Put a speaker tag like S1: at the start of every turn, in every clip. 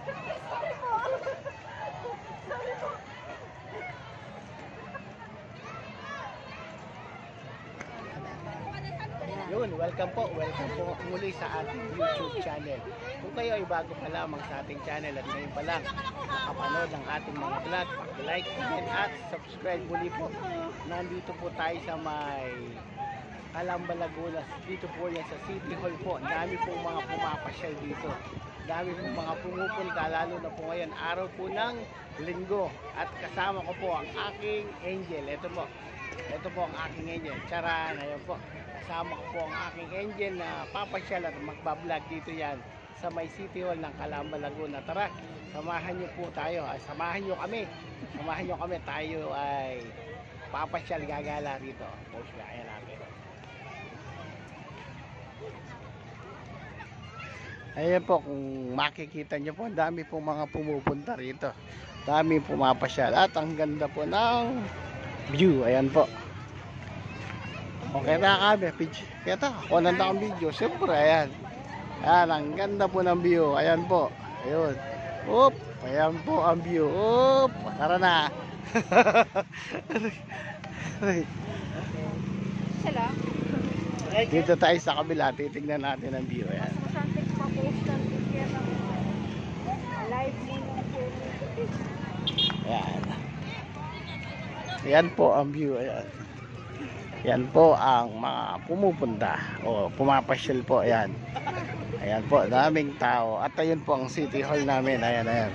S1: Yun, welcome po muli sa ating YouTube channel. Kung kayo ay bago pa lamang sa ating channel at ngayon pa lang nakapanood ng ating mga vlog, like, comment at subscribe muli po. Nandito po tayo sa may Calamba, Laguna. Dito po yan sa City Hall po. Dami pong mga pumapasyal dito. Dami pong mga pumupunta, lalo na po ngayon, araw po ng linggo. At kasama ko po ang aking angel. Ito po ang aking angel. Charan, ayun po. Kasama ko po ang aking angel na papasyal at magbablog dito yan sa may City Hall ng Calamba, Laguna. Tara, samahan nyo po tayo. Samahan nyo kami. Tayo ay papasyal, gagala dito. Post na, ayan natin. Ayan po, kung makikita nyo po, dami po mga pumupunta rito. Dami pumapasyal at ang ganda po ng view. Ayan po. Okay na kami, kita, ako nanda ang video. Siyempre, ayan. Ayan, ang ganda po ng view. Ayan po. Ayun. Oop, ayan po ang view. Oop, tara na.
S2: Sila?
S1: Dito tayo sa kabila, titignan natin ang view. Ayan. Ayan. Ayan po ang view. Ayan. Yan po ang mga pumupunta o pumapasyal po. Ayan. Ayan po, daming tao. At ayun po ang City Hall namin. Ayan, ayan.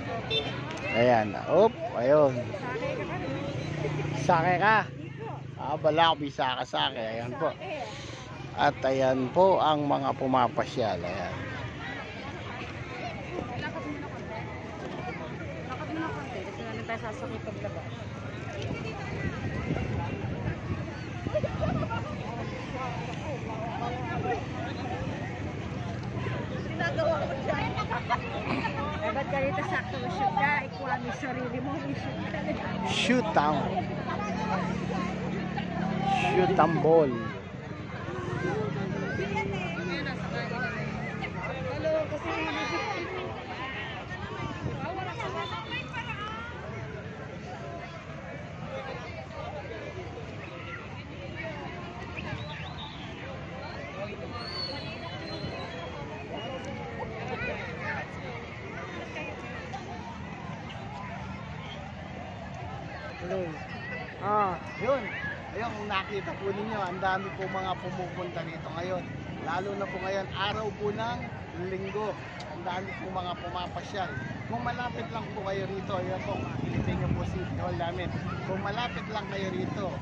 S1: Ayan. Oop, ayun. Sake ka? Bala ko bisa ka sake. Ayan po. At ayan po ang mga pumapasyal. Ayan.
S2: Lakad mo na konti. Kasi namin tayo sasakit paglabas. Ginagawa ko dyan. Ba't ganito sakto shoot ka? Ikuha mo sarili mo.
S1: Shoot ang ball. Yun. Ayun, kung nakita po ninyo, ang dami po mga pumupunta dito ngayon. Lalo na po ngayon, araw po ng linggo. Ang dami po mga pumapasyal. Kung malapit lang po kayo rito, ayan po, makikita nyo po City Hall namin. Kung malapit lang kayo rito,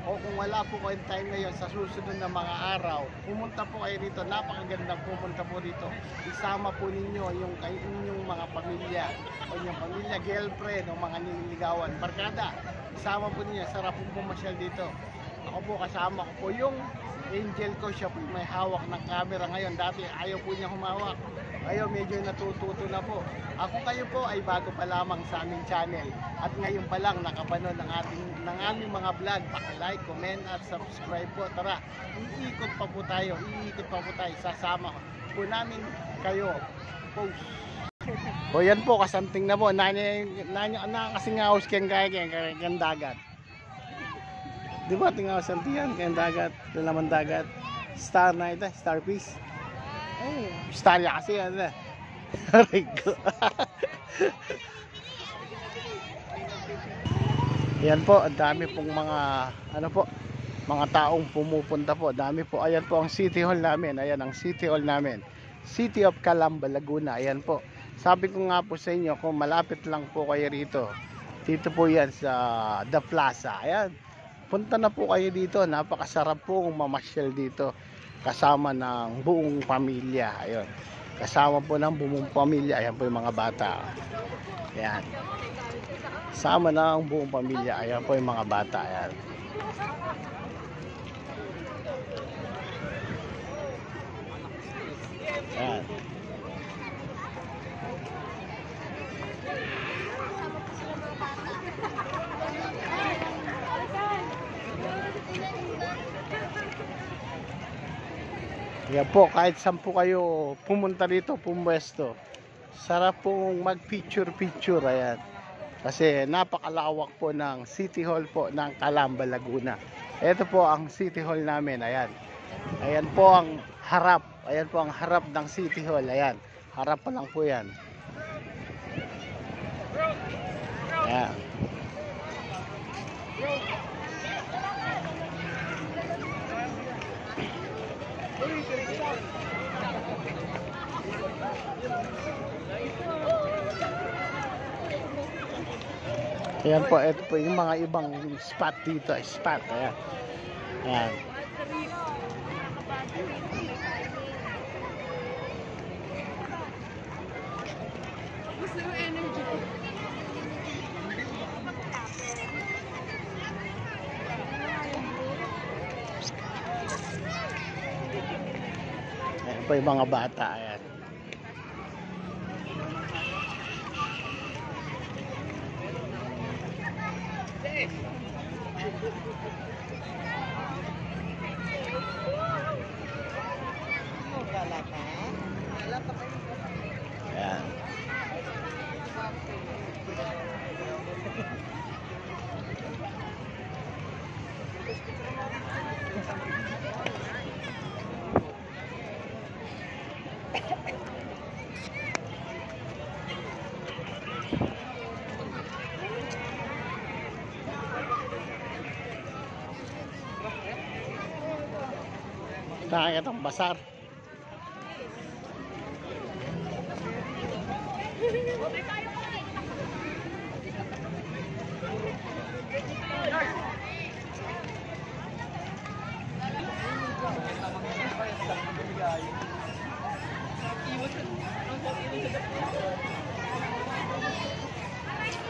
S1: o kung wala po kayong time ngayon sa susunod na mga araw, pumunta po kayo rito. Napakaganda pumunta po rito. Isama po ninyo yung inyong mga pamilya o yung pamilya, girlfriend o mga nililigawan, barkada. Isama po ninyo, sarap po pumasyal dito. Ako po, kasama ko po yung angel ko. Siya po may hawak ng camera ngayon. Dati ayaw po niya humawak. Ngayon medyo natututo na po. Ako, kayo po ay bago pa lamang sa aming channel. At ngayon pa lang nakapanood ng aming mga vlog. Paki-like, comment at subscribe po. Tara, iikot pa po tayo. Sasama po namin kayo. Post. O yan po, kasanting na po. Nakasingawas kayang kayang dagat. Di ba tingawas ang tiyan kayang dagat? Ito naman dagat. Star na ito, star piece. Ay, star ya kasi yan na. Yan po, ang dami pong mga mga taong pumupunta po. Dami po. Ayan po ang City Hall namin. Ayan ang City Hall namin. City of Calamba, Laguna. Ayan po. Sabi ko nga po sa inyo, kung malapit lang po kayo rito, dito po yan sa The Plaza. Ayan. Punta na po kayo dito. Napakasarap po kung mamasyal dito. Kasama ng buong pamilya. Ayan. Kasama po ng buong pamilya. Ayan po yung mga bata. Ayan. Kasama ng buong pamilya. Ayan po yung mga bata. Ayan. Ayan. Yan po, kahit saan po kayo pumunta dito, pumwesto, Sarap pong mag-picture-picture, ayan. Kasi napakalawak po ng City Hall po ng Calamba, Laguna. Ito po ang City Hall namin, ayan. Ayan po ang harap. Ayan po ang harap ng City Hall, ayan. Harap pa lang po yan. Ayan. Ayan po, ito po yung mga ibang spot dito. Spot, ayan. Ayan.
S2: Gusto yung energy.
S1: Ayan po yung mga bata, ayan. Ayan. Nakakita ang basar.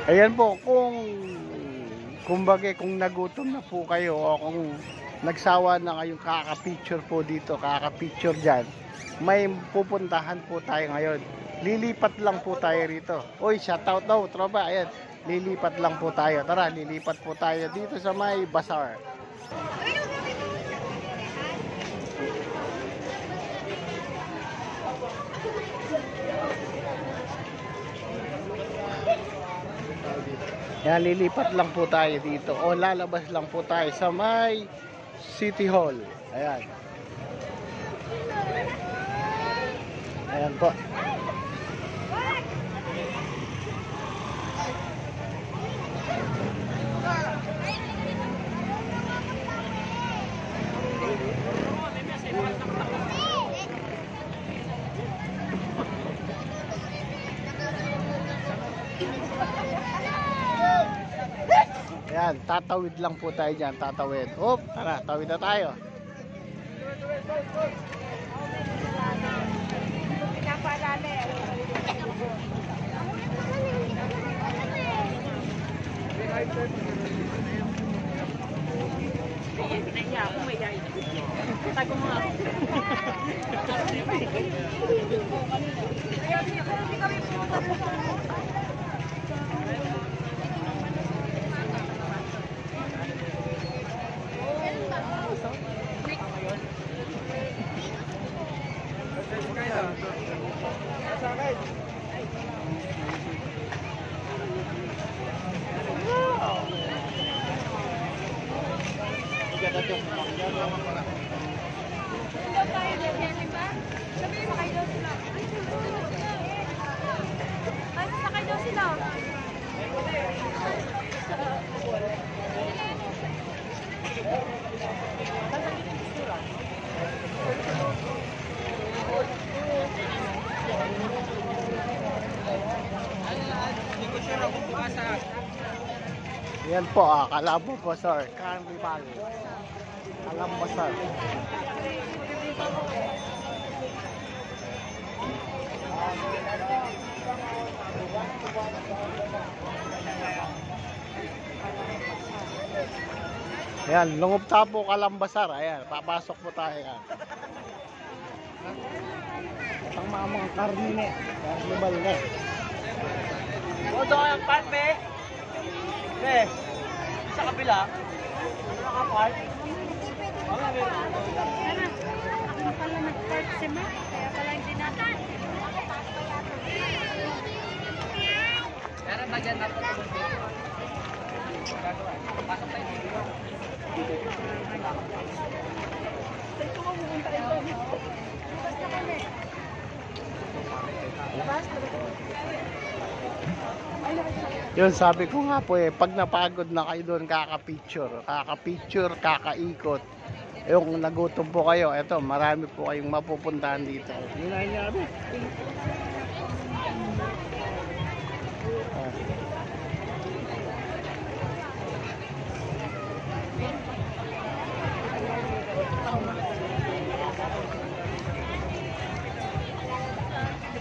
S1: Ayan po, kumbaga kung nagutom na po kayo o kung nagsawa na kayong kaka-picture po dito, kaka-picture dyan, may pupuntahan po tayo ngayon. Lilipat lang po tayo rito. Uy, shoutout daw, tropa. Ayan, lilipat lang po tayo. Tara, lilipat po tayo dito sa may bazaar. Yan, lilipat lang po tayo dito o lalabas lang po tayo sa may City Hall. Ayan. Ayan po. Ayan, tatawid lang po tayo dyan, tatawid. Hop, tara, tawid na tayo.
S2: Pinapaalala eh. Pinaya ako, may yay. Tago mo ako. Sabihin mo kayo daw sila. Ay, sasakay daw sila.
S1: Yan po, Calamba Bazaar, Carnival. Calamba Bazaar. Ayan, Lungop Tapo, Calamba Bazaar. Ayan, papasok po tayo. Ayan. Ang mamang karne, carnival na.
S3: Odo ang parpe. Be. Sa kabila. Naka-park. Wala meron.
S2: Ako pala nag-park si Mac, kaya pala hindi natin.
S3: Diyan natin tumulong. Pasok tayo dito.
S1: Yun, sabi ko nga po pag napagod na kayo doon, kaka-picture, kakaikot. Yung nagutom po kayo, eto, marami po kayong mapupuntahan dito. Yun na nangyari.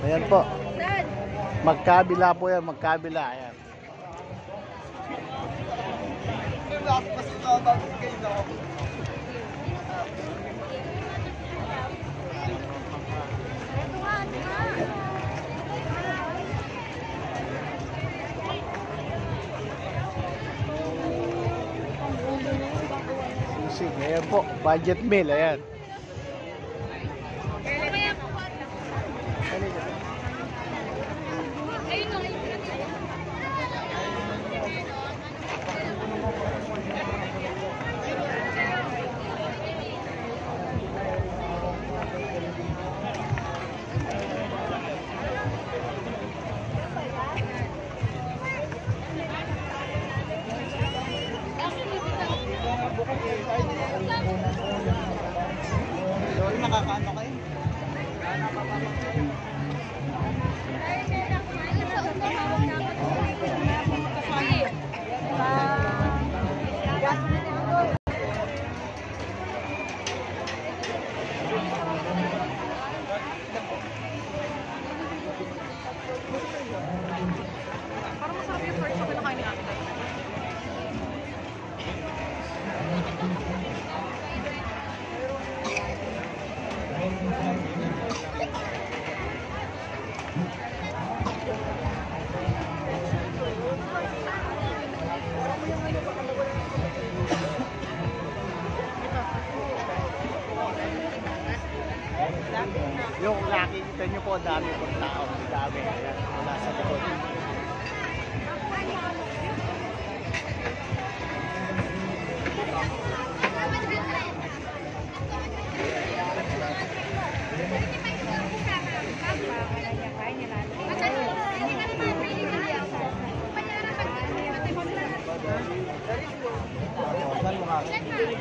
S1: Ayan po. Magkabila po yan, magkabila. Ayan. Sisig, ayan po, budget meal, ayan.
S3: Nakakaano kayo?
S2: Parang masarap yung first na kinakain natin.
S1: Yung nakikita nyo po, dami pong tao. Dami. Ayan, wala sa likod.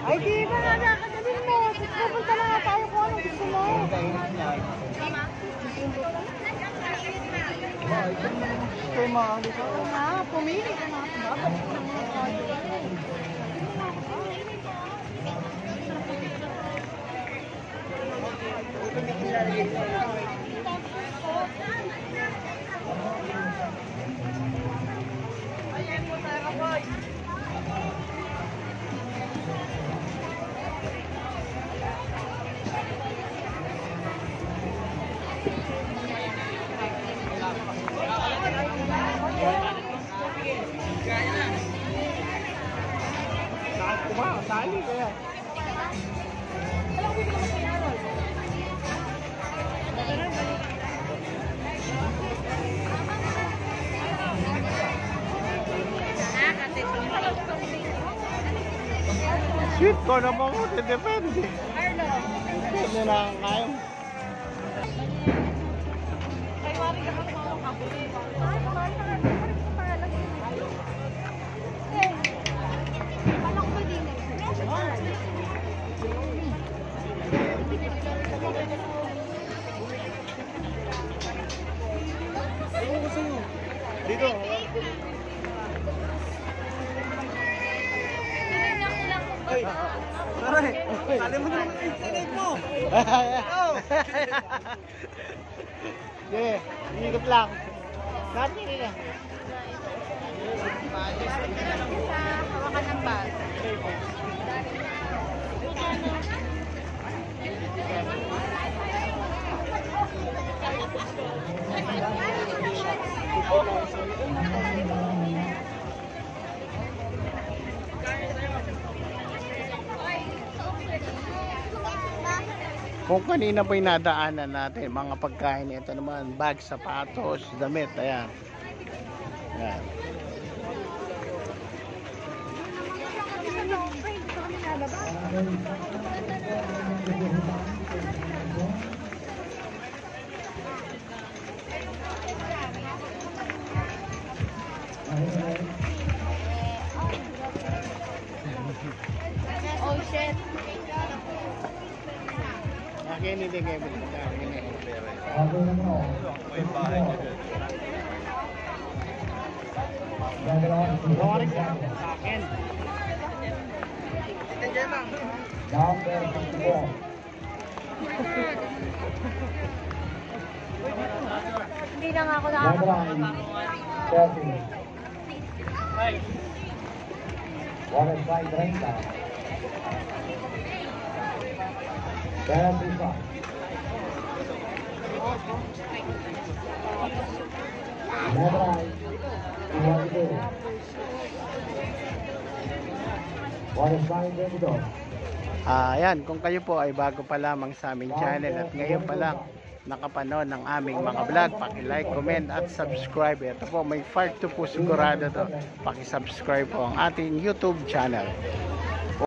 S2: Ay, di ba nga nakakadalin mo? Pupunta na nga tayo kung anong gusto mo. Oo nga, pumili ka nga. Dapat
S1: Sali kaya. Sweet ko na po, depende. Depende na ang kayo. Dito.
S3: Ay, sorry. Kali mo naman yung internet mo.
S1: Sige, ikot lang. Sabi nila.
S2: hawakan ng bag.
S1: Kung kanina po yung nadaanan natin, mga pagkain, ito naman, bag, sapatos, damit, ayan. Yan.
S2: Oh shit.
S1: Akin hindi kayo binigyan.
S3: May bahay niya dyan.
S1: Sorry sa akin.
S2: Hindi na nga ako nakakapagod.
S1: Ayan, kung kayo po ay bago pa lamang sa aming channel at ngayon pa lang nakapanood ng aming mga vlog, paki-like, comment at subscribe. Ito po, may part 2 po sigurado to. Paki-subscribe po ang ating YouTube channel.